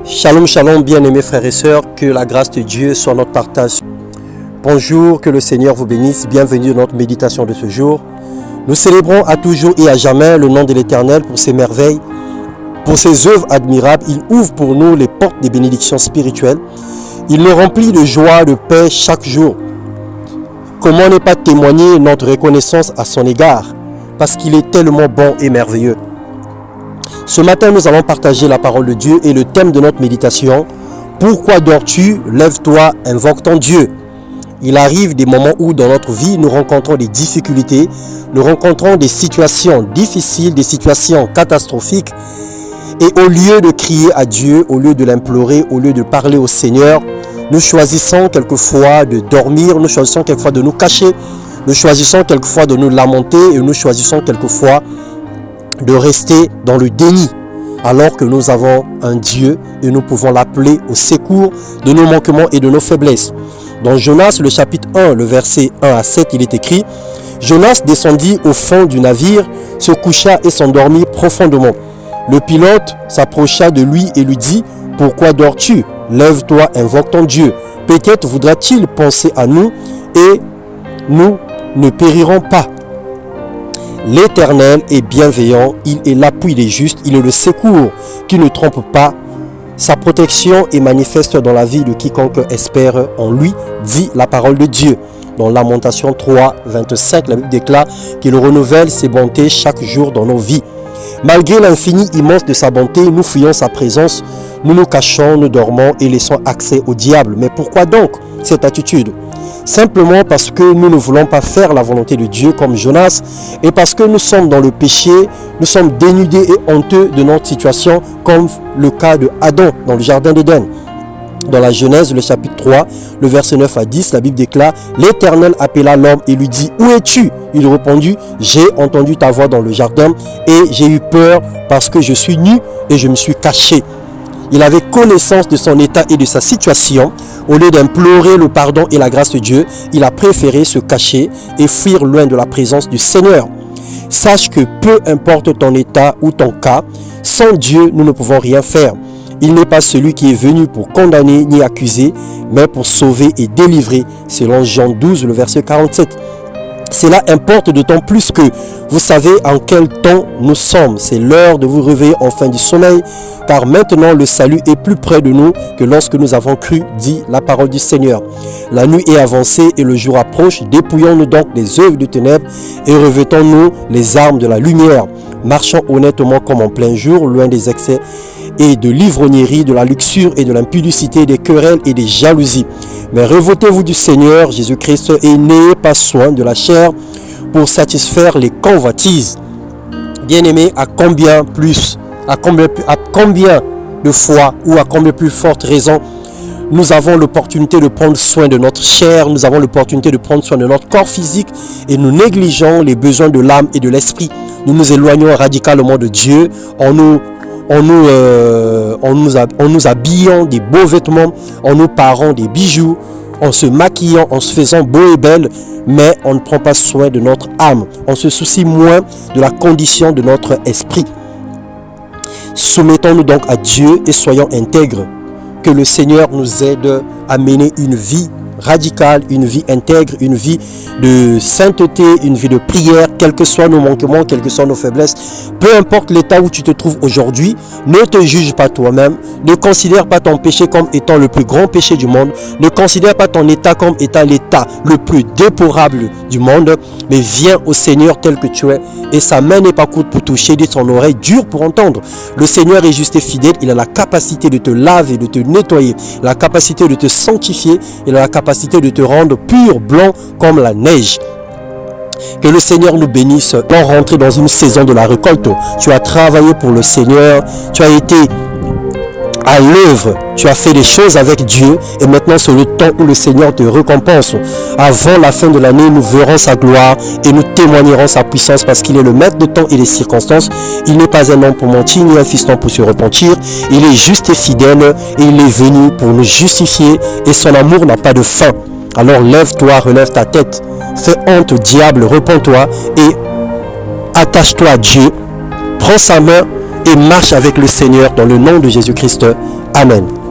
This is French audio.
Shalom, shalom, bien-aimés frères et sœurs, que la grâce de Dieu soit notre partage. Bonjour, que le Seigneur vous bénisse, bienvenue dans notre méditation de ce jour. Nous célébrons à toujours et à jamais le nom de l'Éternel pour ses merveilles, pour ses œuvres admirables. Il ouvre pour nous les portes des bénédictions spirituelles. Il nous remplit de joie, de paix chaque jour. Comment ne pas témoigner notre reconnaissance à son égard, parce qu'il est tellement bon et merveilleux. Ce matin, nous allons partager la parole de Dieu et le thème de notre méditation. Pourquoi dors-tu? Lève-toi, invoque ton Dieu. Il arrive des moments où dans notre vie, nous rencontrons des difficultés, nous rencontrons des situations difficiles, des situations catastrophiques. Et au lieu de crier à Dieu, au lieu de l'implorer, au lieu de parler au Seigneur, nous choisissons quelquefois de dormir, nous choisissons quelquefois de nous cacher, nous choisissons quelquefois de nous lamenter et nous choisissons quelquefois de rester dans le déni, alors que nous avons un Dieu et nous pouvons l'appeler au secours de nos manquements et de nos faiblesses. Dans Jonas, le chapitre 1, le verset 1 à 7, il est écrit: Jonas descendit au fond du navire, se coucha et s'endormit profondément. Le pilote s'approcha de lui et lui dit: Pourquoi dors-tu? Lève-toi, invoque ton Dieu. Peut-être voudra-t-il penser à nous et nous ne périrons pas. L'Éternel est bienveillant, il est l'appui des justes, il est le secours qui ne trompe pas. Sa protection est manifeste dans la vie de quiconque espère en lui, dit la parole de Dieu. Dans Lamentation 3, 25, la Bible déclare qu'il renouvelle ses bontés chaque jour dans nos vies. Malgré l'infini immense de sa bonté, nous fuyons sa présence, nous nous cachons, nous dormons et laissons accès au diable. Mais pourquoi donc cette attitude? Simplement parce que nous ne voulons pas faire la volonté de Dieu comme Jonas et parce que nous sommes dans le péché, nous sommes dénudés et honteux de notre situation comme le cas de Adam dans le jardin d'Éden. Dans la Genèse, le chapitre 3, le verset 9 à 10, la Bible déclare: L'Éternel appela l'homme et lui dit: Où es-tu? Il répondit: J'ai entendu ta voix dans le jardin et j'ai eu peur parce que je suis nu et je me suis caché. Il avait connaissance de son état et de sa situation. Au lieu d'implorer le pardon et la grâce de Dieu, il a préféré se cacher et fuir loin de la présence du Seigneur. Sache que peu importe ton état ou ton cas, sans Dieu, nous ne pouvons rien faire. Il n'est pas celui qui est venu pour condamner ni accuser, mais pour sauver et délivrer, selon Jean 12, le verset 47. Cela importe d'autant plus que vous savez en quel temps nous sommes. C'est l'heure de vous réveiller en fin du sommeil, car maintenant le salut est plus près de nous que lorsque nous avons cru, dit la parole du Seigneur. La nuit est avancée et le jour approche. Dépouillons-nous donc des œuvres de ténèbres et revêtons-nous les armes de la lumière. Marchons honnêtement comme en plein jour, loin des excès et de l'ivrognerie, de la luxure et de l'impudicité, des querelles et des jalousies. Mais revêtez-vous du Seigneur Jésus-Christ et n'ayez pas soin de la chair pour satisfaire les convoitises. Bien-aimés, à combien de fois ou à combien plus forte raison nous avons l'opportunité de prendre soin de notre chair, nous avons l'opportunité de prendre soin de notre corps physique et nous négligeons les besoins de l'âme et de l'esprit. Nous nous éloignons radicalement de Dieu en nous habillant des beaux vêtements, en nous parant des bijoux, en se maquillant, en se faisant beau et belle, mais on ne prend pas soin de notre âme. On se soucie moins de la condition de notre esprit. Soumettons-nous donc à Dieu et soyons intègres. Que le Seigneur nous aide à mener une vie radicale, une vie intègre, une vie de sainteté, une vie de prière, quels que soient nos manquements, quelles que soient nos faiblesses. Peu importe l'état où tu te trouves aujourd'hui, ne te juge pas toi-même, ne considère pas ton péché comme étant le plus grand péché du monde, ne considère pas ton état comme étant l'état le plus déplorable du monde, mais viens au Seigneur tel que tu es et sa main n'est pas courte pour toucher, dit son oreille dure pour entendre. Le Seigneur est juste et fidèle, il a la capacité de te laver, de te nettoyer, la capacité de te sanctifier, il a la capacité de te rendre pur, blanc comme la neige. Que le Seigneur nous bénisse pour rentrer dans une saison de la récolte. Tu as travaillé pour le Seigneur, tu as été à l'œuvre, tu as fait des choses avec Dieu et maintenant c'est le temps où le Seigneur te récompense. Avant la fin de l'année, nous verrons sa gloire et nous témoignerons sa puissance parce qu'il est le maître de temps et des circonstances. Il n'est pas un homme pour mentir ni un fiston pour se repentir. Il est juste et fidèle et il est venu pour nous justifier et son amour n'a pas de fin. Alors lève-toi, relève ta tête, fais honte au diable, repens-toi et attache-toi à Dieu. Prends sa main, et marche avec le Seigneur dans le nom de Jésus-Christ. Amen.